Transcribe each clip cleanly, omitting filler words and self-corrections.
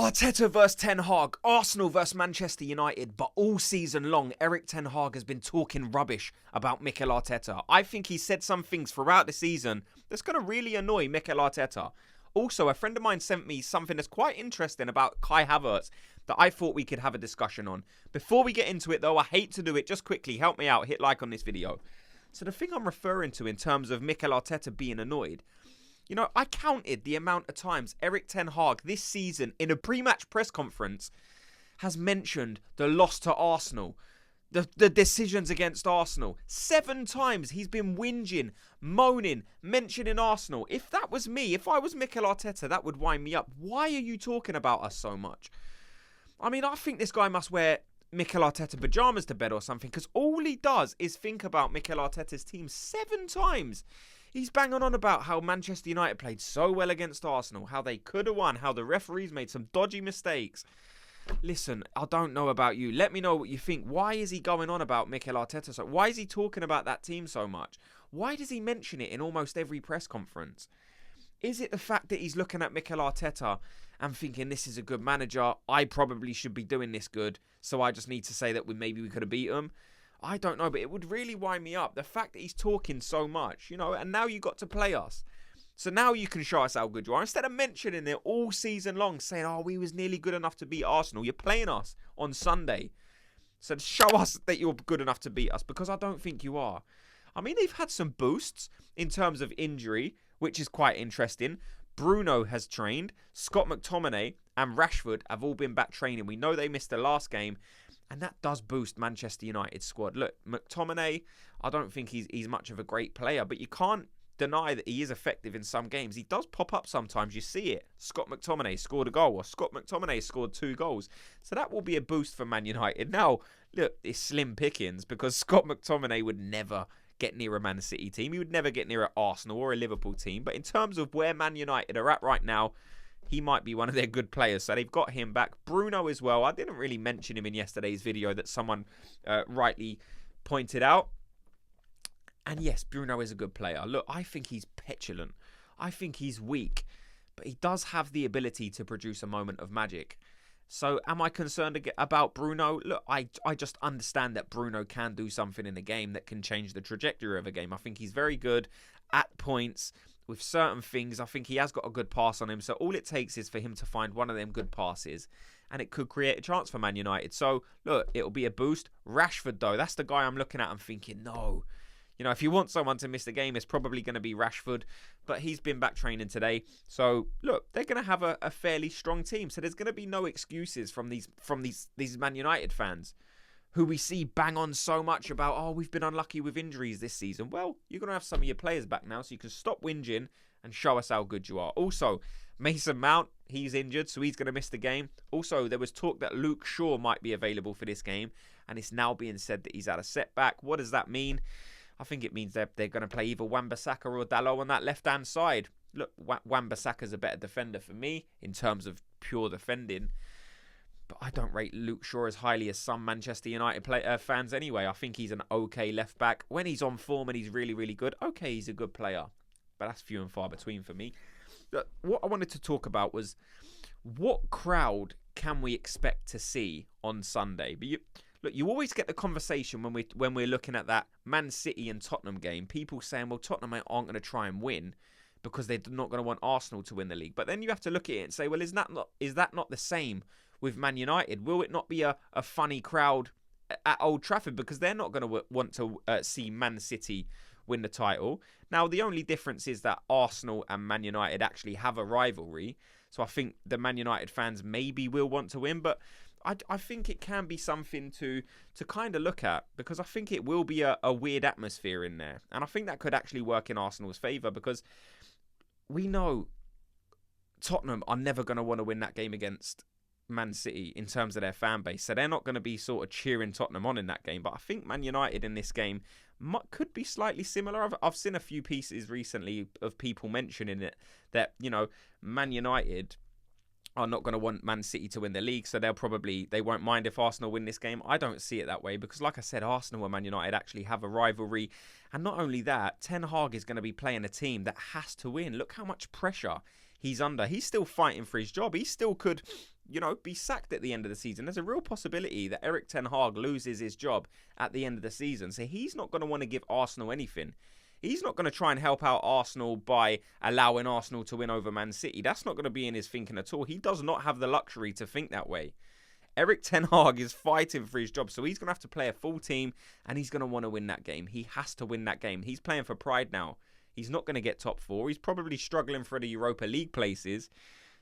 Arteta versus Ten Hag, Arsenal versus Manchester United, but all season long, Erik Ten Hag has been talking rubbish about Mikel Arteta. I think he said some things throughout the season that's going to really annoy Mikel Arteta. Also, a friend of mine sent me something that's quite interesting about Kai Havertz that I thought we could have a discussion on. Before we get into it though, I hate to do it, just quickly, help me out, hit like on this video. So the thing I'm referring to in terms of Mikel Arteta being annoyed, you know, I counted the amount of times Erik Ten Hag this season in a pre-match press conference has mentioned the loss to Arsenal, the decisions against Arsenal. 7 times he's been whinging, moaning, mentioning Arsenal. If that was me, if I was Mikel Arteta, that would wind me up. Why are you talking about us so much? I mean, I think this guy must wear Mikel Arteta pyjamas to bed or something, because all he does is think about Mikel Arteta's team 7 times. He's banging on about how Manchester United played so well against Arsenal, how they could have won, how the referees made some dodgy mistakes. Listen, I don't know about you. Let me know what you think. Why is he going on about Mikel Arteta? So why is he talking about that team so much? Why does he mention it in almost every press conference? Is it the fact that he's looking at Mikel Arteta and thinking this is a good manager, I probably should be doing this good, so I just need to say that maybe we could have beat him? I don't know, but it would really wind me up. The fact that he's talking so much, you know, and now you got to play us. So now you can show us how good you are. Instead of mentioning it all season long, saying, oh, we was nearly good enough to beat Arsenal. You're playing us on Sunday. So show us that you're good enough to beat us, because I don't think you are. I mean, they've had some boosts in terms of injury, which is quite interesting. Bruno has trained. Scott McTominay and Rashford have all been back training. We know they missed the last game. And that does boost Manchester United's squad. Look, McTominay, I don't think he's much of a great player, but you can't deny that he is effective in some games. He does pop up sometimes. You see it. Scott McTominay scored a goal, or Scott McTominay scored 2 goals. So that will be a boost for Man United. Now, look, it's slim pickings, because Scott McTominay would never get near a Man City team. He would never get near an Arsenal or a Liverpool team. But in terms of where Man United are at right now, he might be one of their good players. So they've got him back. Bruno as well. I didn't really mention him in yesterday's video that someone rightly pointed out. And yes, Bruno is a good player. Look, I think he's petulant. I think he's weak. But he does have the ability to produce a moment of magic. So am I concerned about Bruno? Look, I just understand that Bruno can do something in a game that can change the trajectory of a game. I think he's very good at points. With certain things, I think he has got a good pass on him. So all it takes is for him to find one of them good passes, and it could create a chance for Man United. So, look, it'll be a boost. Rashford, though, that's the guy I'm looking at and thinking, no. You know, if you want someone to miss the game, it's probably going to be Rashford. But he's been back training today. So, look, they're going to have a fairly strong team. So there's going to be no excuses from these Man United fans, who we see bang on so much about, oh, we've been unlucky with injuries this season. Well, you're going to have some of your players back now, so you can stop whinging and show us how good you are. Also, Mason Mount, he's injured, so he's going to miss the game. Also, there was talk that Luke Shaw might be available for this game, and it's now being said that he's had a setback. What does that mean? I think it means they're going to play either Wan-Bissaka or Dalot on that left-hand side. Look, Wan-Bissaka's a better defender for me in terms of pure defending. But I don't rate Luke Shaw as highly as some Manchester United fans anyway. I think he's an okay left back. When he's on form and he's really, really good, okay, he's a good player. But that's few and far between for me. What I wanted to talk about was, what crowd can we expect to see on Sunday? But you always get the conversation when we're looking at that Man City and Tottenham game. People saying, well, Tottenham aren't going to try and win because they're not going to want Arsenal to win the league. But then you have to look at it and say, well, is that not the same with Man United? Will it not be a funny crowd at Old Trafford, because they're not going to want to see Man City win the title? Now, the only difference is that Arsenal and Man United actually have a rivalry, so I think the Man United fans maybe will want to win, but I think it can be something to kind of look at, because I think it will be a weird atmosphere in there, and I think that could actually work in Arsenal's favour, because we know Tottenham are never going to want to win that game against Man City in terms of their fan base, so they're not going to be sort of cheering Tottenham on in that game. But I think Man United in this game could be slightly similar. I've seen a few pieces recently of people mentioning it, that, you know, Man United are not going to want Man City to win the league, so they won't mind if Arsenal win this game. I don't see it that way, because like I said, Arsenal and Man United actually have a rivalry, and not only that, Ten Hag is going to be playing a team that has to win. Look how much pressure he's under. He's still fighting for his job. He still could, be sacked at the end of the season. There's a real possibility that Erik ten Hag loses his job at the end of the season. So he's not going to want to give Arsenal anything. He's not going to try and help out Arsenal by allowing Arsenal to win over Man City. That's not going to be in his thinking at all. He does not have the luxury to think that way. Erik ten Hag is fighting for his job, so he's going to have to play a full team, and he's going to want to win that game. He has to win that game. He's playing for pride now. He's not going to get top 4. He's probably struggling for the Europa League places.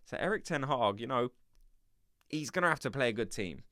So Erik ten Hag, he's going to have to play a good team.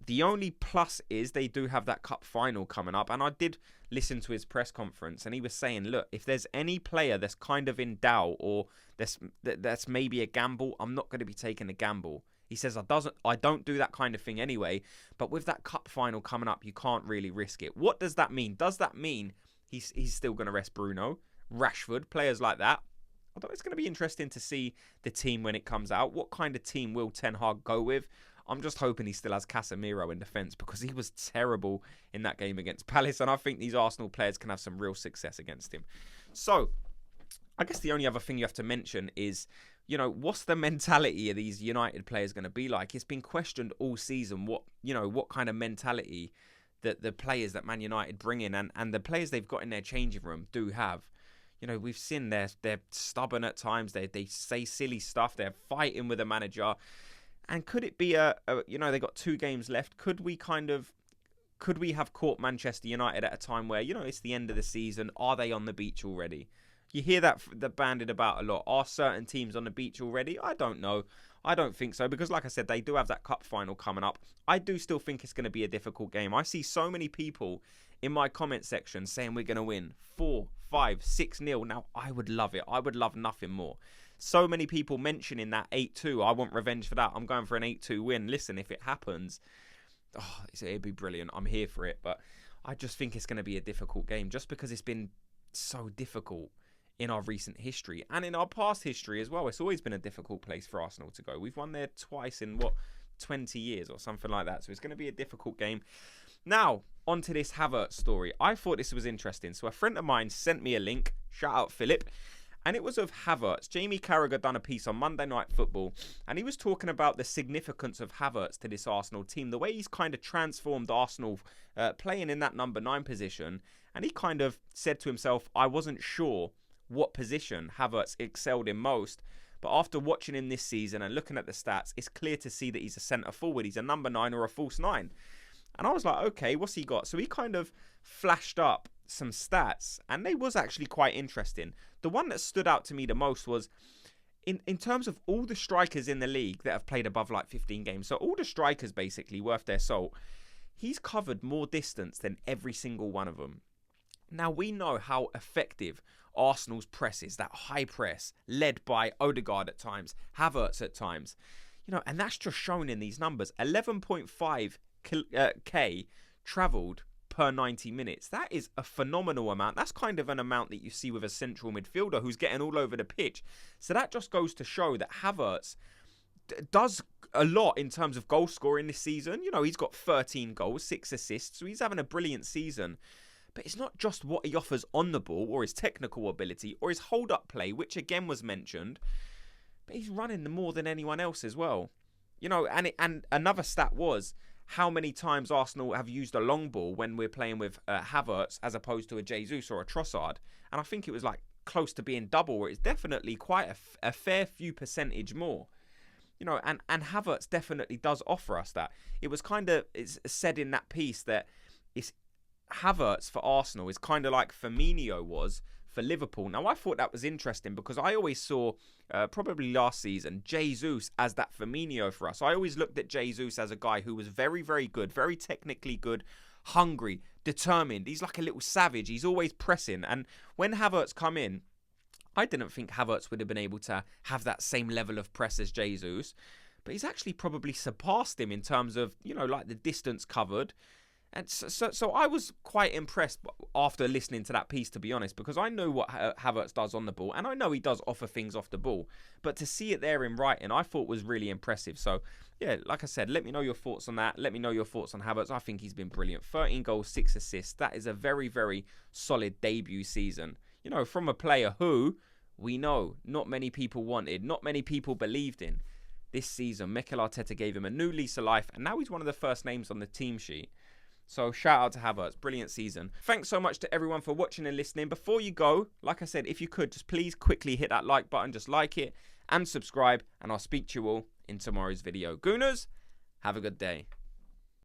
The only plus is they do have that cup final coming up. And I did listen to his press conference, and he was saying, look, if there's any player that's kind of in doubt or that's maybe a gamble, I'm not going to be taking a gamble. He says, I don't do that kind of thing anyway. But with that cup final coming up, you can't really risk it. What does that mean? Does that mean he's still going to rest Bruno, Rashford, players like that? Although it's going to be interesting to see the team when it comes out. What kind of team will Ten Hag go with? I'm just hoping he still has Casemiro in defence, because he was terrible in that game against Palace. And I think these Arsenal players can have some real success against him. So, I guess the only other thing you have to mention is, what's the mentality of these United players going to be like? It's been questioned all season what kind of mentality that the players that Man United bring in and the players they've got in their changing room do have. We've seen they're stubborn at times. They say silly stuff. They're fighting with a manager. And could it be they got 2 games left? Could we have caught Manchester United at a time where, it's the end of the season? Are they on the beach already? You hear that bandied about a lot. Are certain teams on the beach already? I don't know. I don't think so, because like I said, they do have that cup final coming up. I do still think it's going to be a difficult game. I see so many people in my comment section saying we're going to win 4, 5, 6-0. Now, I would love it. I would love nothing more. So many people mentioning that 8-2. I want revenge for that. I'm going for an 8-2 win. Listen, if it happens, it'd be brilliant. I'm here for it. But I just think it's going to be a difficult game, just because it's been so difficult in our recent history and in our past history as well. It's always been a difficult place for Arsenal to go. We've won there twice in 20 years or something like that. So it's going to be a difficult game. Now, on to this Havertz story. I thought this was interesting. So a friend of mine sent me a link. Shout out Philip. And it was of Havertz. Jamie Carragher done a piece on Monday Night Football, and he was talking about the significance of Havertz to this Arsenal team, the way he's kind of transformed Arsenal playing in that number 9 position. And he kind of said to himself, I wasn't sure what position Havertz excelled in most, but after watching him this season and looking at the stats, it's clear to see that he's a centre forward. He's a number 9 or a false 9. And I was like, okay, what's he got? So he kind of flashed up some stats, and they was actually quite interesting. The one that stood out to me the most was in terms of all the strikers in the league that have played above 15 games. So all the strikers basically worth their salt. He's covered more distance than every single one of them. Now, we know how effective Arsenal's press is, that high press led by Odegaard at times, Havertz at times. And that's just shown in these numbers. 11.5 K travelled per 90 minutes. That is a phenomenal amount. That's kind of an amount that you see with a central midfielder who's getting all over the pitch. So that just goes to show that Havertz does a lot in terms of goal scoring this season. He's got 13 goals, 6 assists, so he's having a brilliant season. But it's not just what he offers on the ball or his technical ability or his hold-up play, which again was mentioned, but he's running more than anyone else as well. And another stat was how many times Arsenal have used a long ball when we're playing with Havertz as opposed to a Jesus or a Trossard. And I think it was close to being double, where it's definitely quite a fair few percentage more. And Havertz definitely does offer us that. It was it's said in that piece that it's Havertz for Arsenal is kind of like Firmino was for Liverpool. Now, I thought that was interesting because I always saw, probably last season, Jesus as that Firmino for us. I always looked at Jesus as a guy who was very, very good, very technically good, hungry, determined. He's like a little savage. He's always pressing. And when Havertz come in, I didn't think Havertz would have been able to have that same level of press as Jesus. But he's actually probably surpassed him in terms of, the distance covered. And so I was quite impressed after listening to that piece, to be honest, because I know what Havertz does on the ball, and I know he does offer things off the ball. But to see it there in writing, I thought was really impressive. So, yeah, like I said, let me know your thoughts on that. Let me know your thoughts on Havertz. I think he's been brilliant. 13 goals, 6 assists. That is a very, very solid debut season. From a player who we know not many people wanted, not many people believed in. this season. Mikel Arteta gave him a new lease of life, and now he's one of the first names on the team sheet. So shout out to Havertz. Brilliant season. Thanks so much to everyone for watching and listening. Before you go, like I said, if you could, just please quickly hit that like button. Just like it and subscribe. And I'll speak to you all in tomorrow's video. Gooners, have a good day.